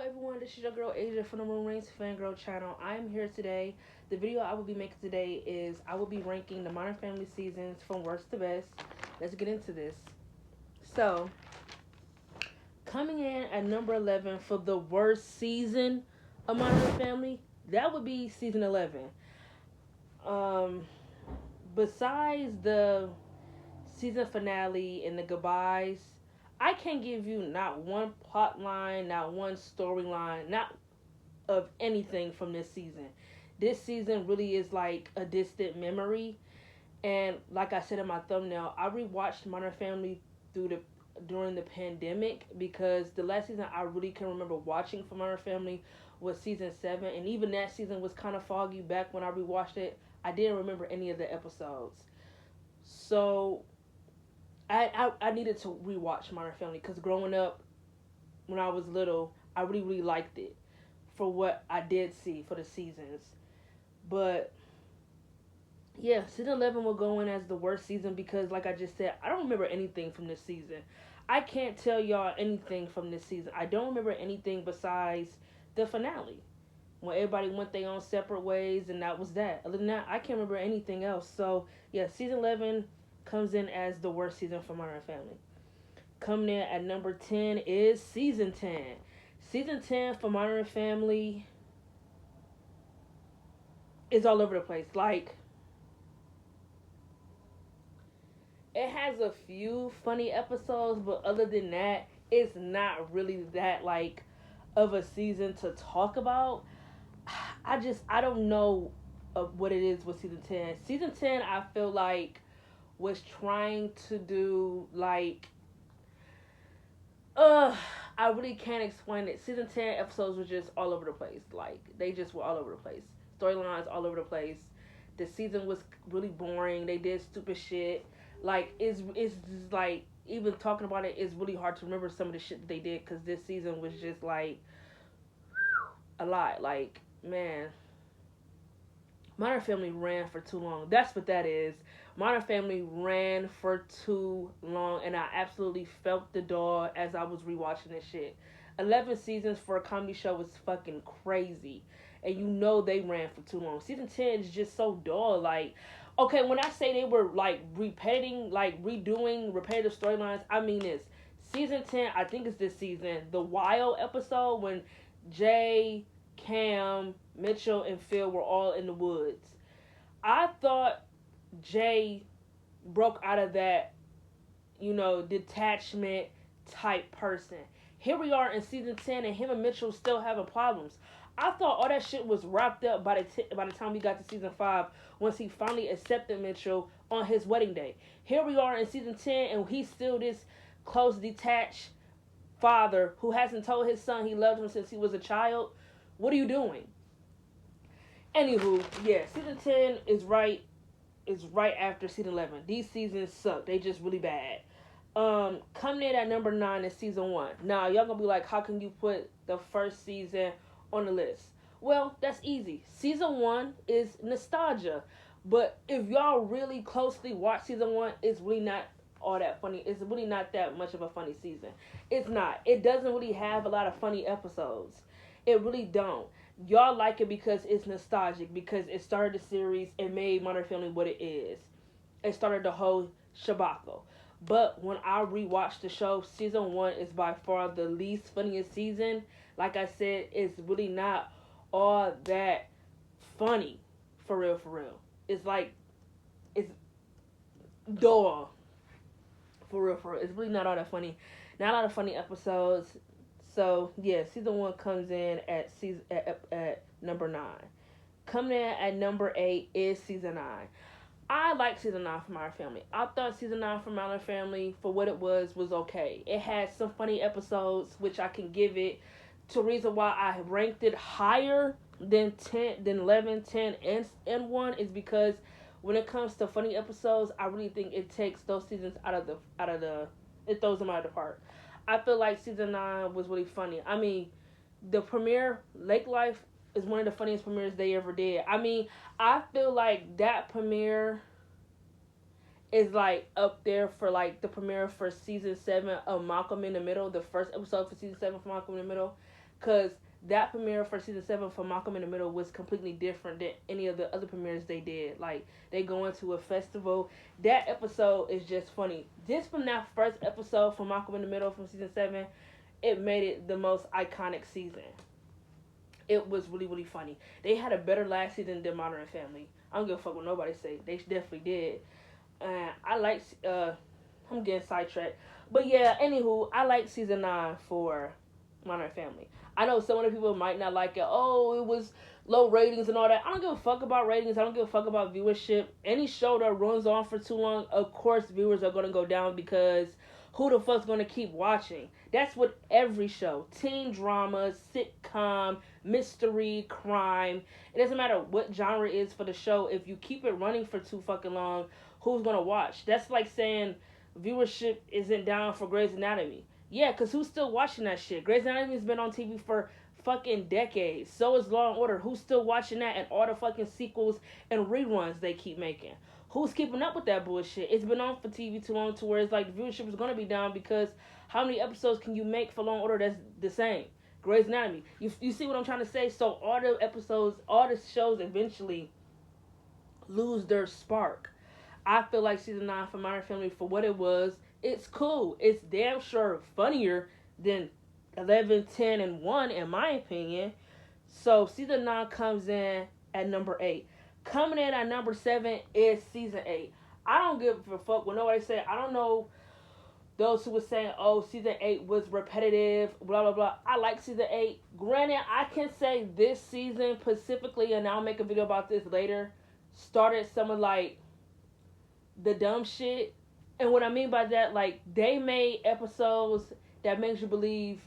everyone, this is your girl Asia from the Moon Rings Fangirl channel. I am here today. The video I will be making today is I will be ranking the Modern Family seasons from worst to best. Let's get into this. So, coming in at number 11 for the worst season of Modern Family, that would be season 11. Um, Besides the season finale and the goodbyes, I can't give you not one plot line, not one storyline, not of anything from this season. This season really is like a distant memory. And like I said in my thumbnail, I rewatched Modern Family during the pandemic because the last season I really can remember watching for Modern Family was season 7, and even that season was kind of foggy back when I rewatched it. I didn't remember any of the episodes. So I needed to rewatch Modern Family because growing up when I was little, I really liked it for what I did see for the seasons. But yeah, season 11 will go in as the worst season because, like I just said, I don't remember anything from this season. I can't tell y'all anything from this season. I don't remember anything besides the finale when everybody went their own separate ways, and that was that. Other than that, I can't remember anything else. So yeah, season 11 comes in as the worst season for Modern Family. Coming in at number 10 is season 10. Season 10 for Modern Family is all over the place. Like, it has a few funny episodes, but other than that, it's not really that like of a season to talk about. I don't know what it is with season 10. Season 10, I feel like was trying to do like uh I really can't explain it. Season 10 episodes were just all over the place. Like, they just were all over the place. Storylines all over the place. The season was really boring. They did stupid shit. Like, it's just like, even talking about it, it's really hard to remember some of the shit that they did because this season was just like a lot. Like, man, Modern Family ran for too long. That's what that is. Modern Family ran for too long, and I absolutely felt the door as I was rewatching this shit. 11 seasons for a comedy show was fucking crazy, and you know they ran for too long. Season 10 is just so dull. Like, okay, when I say they were like redoing repetitive storylines, I mean this. Season 10, I think it's this season, the Wild episode when Jay, Cam, Mitchell, and Phil were all in the woods. I thought Jay broke out of that, detachment type person. Here we are in season 10, and him and Mitchell still having problems. I thought all that shit was wrapped up by the time we got to season 5, once he finally accepted Mitchell on his wedding day. Here we are in season 10, and he's still this close, detached father who hasn't told his son he loved him since he was a child. What are you doing? Anywho, yeah, season 10 is right after season 11. These seasons suck. They just really bad. Coming in at number 9 is season 1. Now, y'all gonna be like, how can you put the first season on the list? Well, that's easy. Season 1 is nostalgia. But if y'all really closely watch season 1, it's really not all that funny. It's really not that much of a funny season. It's not. It doesn't really have a lot of funny episodes. It really don't. Y'all like it because it's nostalgic, because it started the series and made Modern Family what it is. It started the whole shabaco. But when I rewatched the show, season 1 is by far the least funniest season. Like I said, it's really not all that funny. For real, for real. It's like, it's dull. For real, for real. It's really not all that funny. Not a lot of funny episodes. So yeah, season 1 comes in at number 9. Coming in at number 8 is season 9. I like season 9 for Modern Family. I thought season 9 for Modern Family, for what it was okay. It had some funny episodes, which I can give it. To reason why I ranked it higher than 11, 10, and 1 is because when it comes to funny episodes, I really think it takes those seasons it throws them out of the park. I feel like season 9 was really funny. I mean, the premiere, Lake Life, is one of the funniest premieres they ever did. I mean, I feel like that premiere is like up there for like the premiere for season 7 of Malcolm in the Middle, the first episode for season 7 for Malcolm in the Middle. because that premiere for season 7 for Malcolm in the Middle was completely different than any of the other premieres they did. Like, they go into a festival. That episode is just funny. Just from that first episode for Malcolm in the Middle from season 7, it made it the most iconic season. It was really, really funny. They had a better last season than Modern Family. I don't give a fuck what nobody say. They definitely did. I like, I'm getting sidetracked. But yeah, anywho, I like season 9 for Modern Family. I know some of the people might not like it. Oh, it was low ratings and all that. I don't give a fuck about ratings. I don't give a fuck about viewership. Any show that runs on for too long, of course viewers are going to go down because who the fuck's going to keep watching? That's what every show. Teen drama, sitcom, mystery, crime. It doesn't matter what genre it is for the show. If you keep it running for too fucking long, who's going to watch? That's like saying viewership isn't down for Grey's Anatomy. Yeah, because who's still watching that shit? Grey's Anatomy's been on TV for fucking decades. So is Law and Order. Who's still watching that and all the fucking sequels and reruns they keep making? Who's keeping up with that bullshit? It's been on for TV too long to where it's like the viewership is going to be down because how many episodes can you make for Law and Order that's the same? Grey's Anatomy. You see what I'm trying to say? So all the episodes, all the shows eventually lose their spark. I feel like season 9 for Modern Family, for what it was, it's cool. It's damn sure funnier than 11, 10, and 1, in my opinion. So season 9 comes in at number 8. Coming in at number 7 is season 8. I don't give a fuck what nobody say. I don't know those who were saying, oh, season 8 was repetitive, blah, blah, blah. I like season 8. Granted, I can say this season specifically, and I'll make a video about this later, started some of, like, the dumb shit. And what I mean by that, like, they made episodes that makes you believe,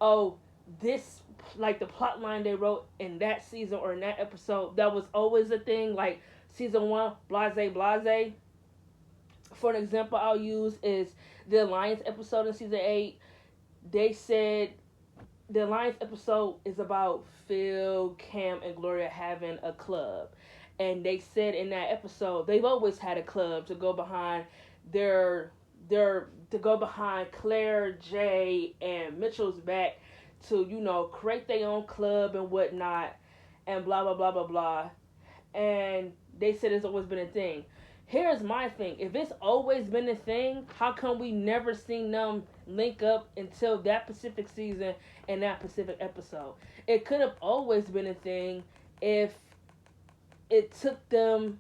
oh, this, like, the plot line they wrote in that season or in that episode, that was always a thing. Like, season 1, blase, blase. For an example I'll use is the Alliance episode in season 8. They said the Alliance episode is about Phil, Cam, and Gloria having a club. And they said in that episode, they've always had a club to go behind to go behind Claire, Jay, and Mitchell's back to, you know, create their own club and whatnot, and blah, blah, blah, blah, blah. And they said it's always been a thing. Here's my thing. If it's always been a thing, how come we never seen them link up until that specific season and that specific episode? It could have always been a thing if it took them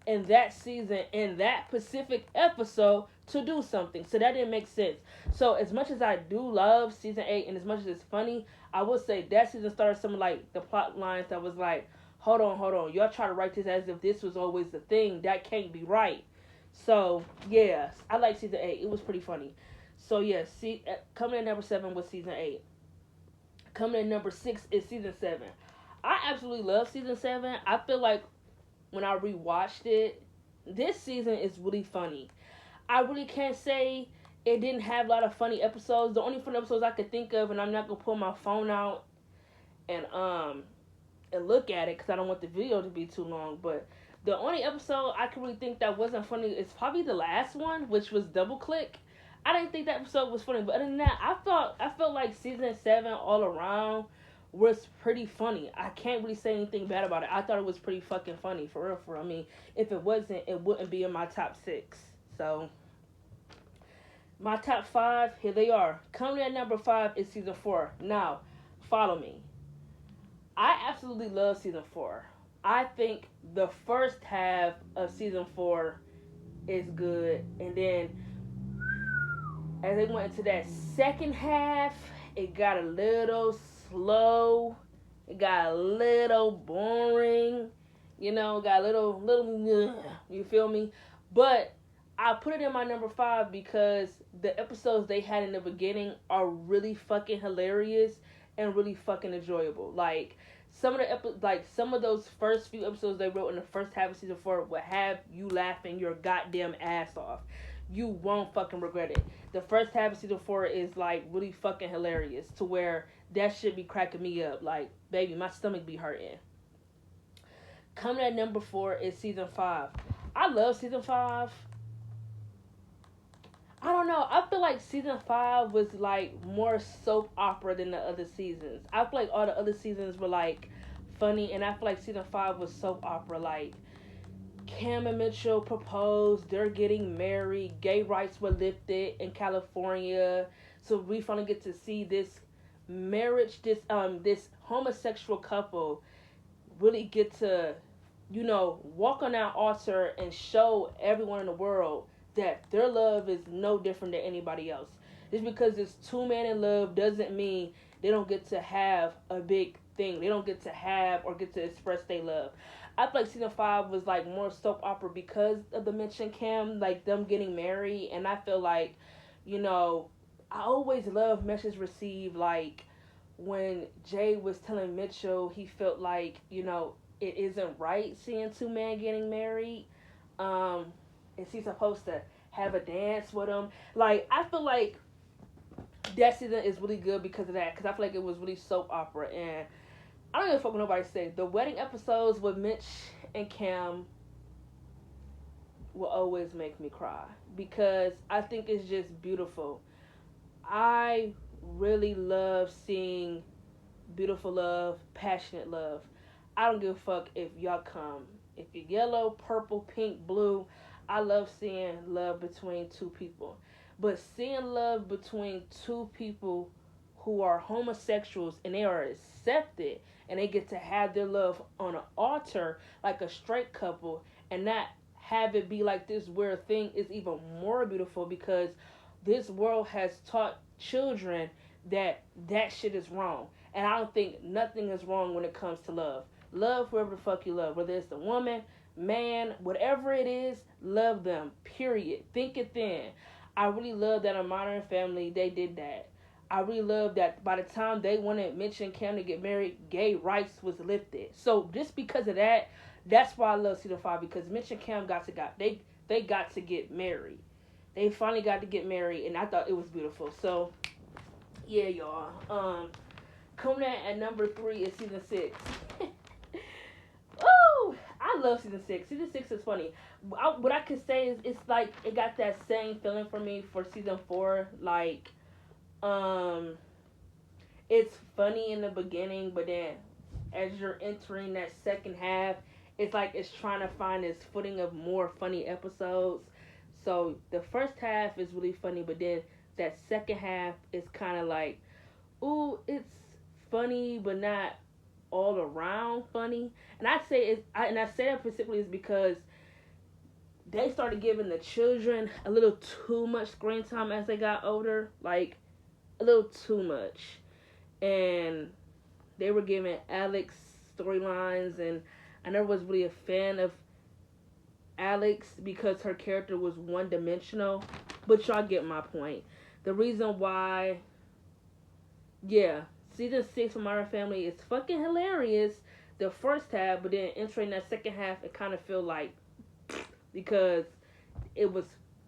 in that season, in that specific episode, to do something. So that didn't make sense. So as much as I do love season 8 and as much as it's funny, I will say that season started some, like, the plot lines that was like, hold on. Y'all try to write this as if this was always the thing. That can't be right. So, yeah, I like season 8. It was pretty funny. So, yeah, coming in number 7 was season 8. Coming in number 6 is season 7. I absolutely love season 7. I feel like when I rewatched it, this season is really funny. I really can't say it didn't have a lot of funny episodes. The only funny episodes I could think of, and I'm not going to pull my phone out and look at it because I don't want the video to be too long, but the only episode I can really think that wasn't funny is probably the last one, which was Double Click. I didn't think that episode was funny, but other than that, I felt like season 7 all around was pretty funny. I can't really say anything bad about it. I thought it was pretty fucking funny, for real. I mean, if it wasn't, it wouldn't be in my top 6. So, my top 5, here they are. Coming at number 5 is season 4. Now, follow me. I absolutely love season 4. I think the first half of season 4 is good, and then as they went into that second half, it got a little slow. It got a little boring. You know, got a little, you feel me? But I put it in my number 5 because the episodes they had in the beginning are really fucking hilarious and really fucking enjoyable. Like, some of those first few episodes they wrote in the first half of season 4 will have you laughing your goddamn ass off. You won't fucking regret it. The first half of season 4 is, like, really fucking hilarious to where that shit be cracking me up. Like, baby, my stomach be hurting. Coming at number 4 is season 5. I love season 5. I don't know. I feel like season 5 was like more soap opera than the other seasons. I feel like all the other seasons were like funny, and I feel like season 5 was soap opera. Like Cam and Mitchell proposed, they're getting married, gay rights were lifted in California, so we finally get to see this marriage, this homosexual couple really get to, walk on that altar and show everyone in the world that their love is no different than anybody else. Just because it's two men in love doesn't mean they don't get to have a big thing. They don't get to have or get to express their love. I feel like season 5 was like more soap opera because of the mention Cam, like them getting married, and I feel like, you know, I always love messages received like when Jay was telling Mitchell he felt like, it isn't right seeing two men getting married. Um, is he supposed to have a dance with him? Like, I feel like that season is really good because of that. Because I feel like it was really soap opera, and I don't give a fuck what nobody say. The wedding episodes with Mitch and Cam will always make me cry because I think it's just beautiful. I really love seeing beautiful love, passionate love. I don't give a fuck if y'all come. If you're yellow, purple, pink, blue, I love seeing love between two people. But seeing love between two people who are homosexuals and they are accepted and they get to have their love on an altar like a straight couple and not have it be like this weird thing is even more beautiful because this world has taught children that that shit is wrong. And I don't think nothing is wrong when it comes to love. Love whoever the fuck you love. Whether it's a woman, man, whatever it is, love them. Period. Think it then. I really love that in Modern Family they did that. I really love that by the time they wanted Mitch and Cam to get married, gay rights was lifted. So just because of that, that's why I love season 5 because Mitch and Cam they got to get married. They finally got to get married, and I thought it was beautiful. So yeah, y'all. Coming at number 3 is season 6. Ooh, I love season 6. Season 6 is funny. What I could say is it's like it got that same feeling for me for season 4. Like, it's funny in the beginning, but then as you're entering that second half, it's like it's trying to find its footing of more funny episodes. So the first half is really funny, but then that second half is kind of like, ooh, it's funny, but not all around funny. And I say that specifically is because they started giving the children a little too much screen time as they got older, like a little too much, and they were giving Alex storylines, and I never was really a fan of Alex because her character was one dimensional. But y'all get my point. The reason why, yeah, season 6 of Modern Family is fucking hilarious. The first half, but then entering that second half, it kind of feel like because it was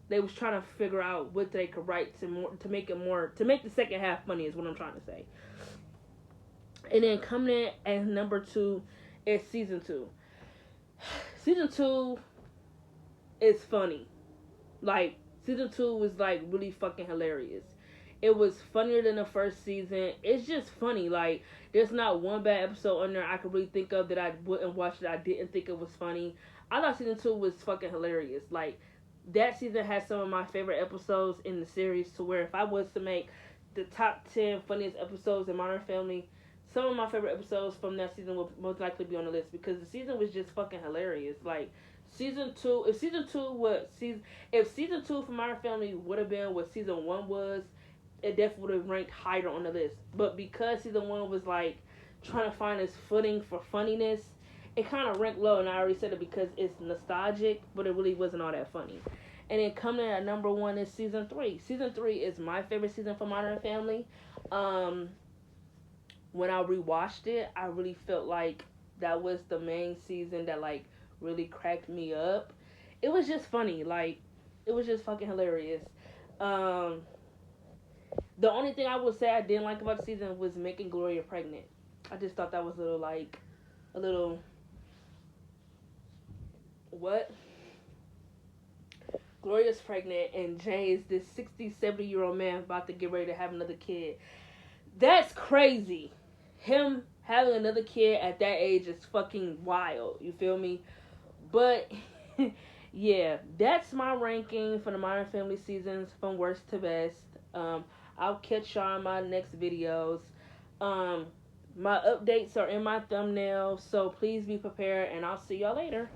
they was trying to figure out what they could write to make it more to make the second half funny is what I'm trying to say. And then coming in at number 2 is season 2. Season 2 is funny. Like, season 2 was like really fucking hilarious. It was funnier than the first season. It's just funny. Like, there's not one bad episode on there I could really think of that I wouldn't watch that I didn't think it was funny. I thought season 2 was fucking hilarious. Like, that season has some of my favorite episodes in the series to where if I was to make the top 10 funniest episodes in Modern Family, some of my favorite episodes from that season will most likely be on the list because the season was just fucking hilarious. Like, season 2, if season 2 for Modern Family would have been what season 1 was, it definitely would have ranked higher on the list. But because season 1 was like trying to find its footing for funniness, it kind of ranked low, and I already said it because it's nostalgic, but it really wasn't all that funny. And then coming in at number 1 is season 3. Season 3 is my favorite season for Modern Family. When I rewatched it, I really felt like that was the main season that like really cracked me up. It was just funny, like it was just fucking hilarious. Um, the only thing I would say I didn't like about the season was making Gloria pregnant. I just thought that was a little what? Gloria's pregnant, and Jay is this 60, 70-year-old man about to get ready to have another kid. That's crazy. Him having another kid at that age is fucking wild. You feel me? But yeah, that's my ranking for the Modern Family seasons from worst to best. I'll catch y'all in my next videos. Um, my updates are in my thumbnail, so please be prepared, and I'll see y'all later.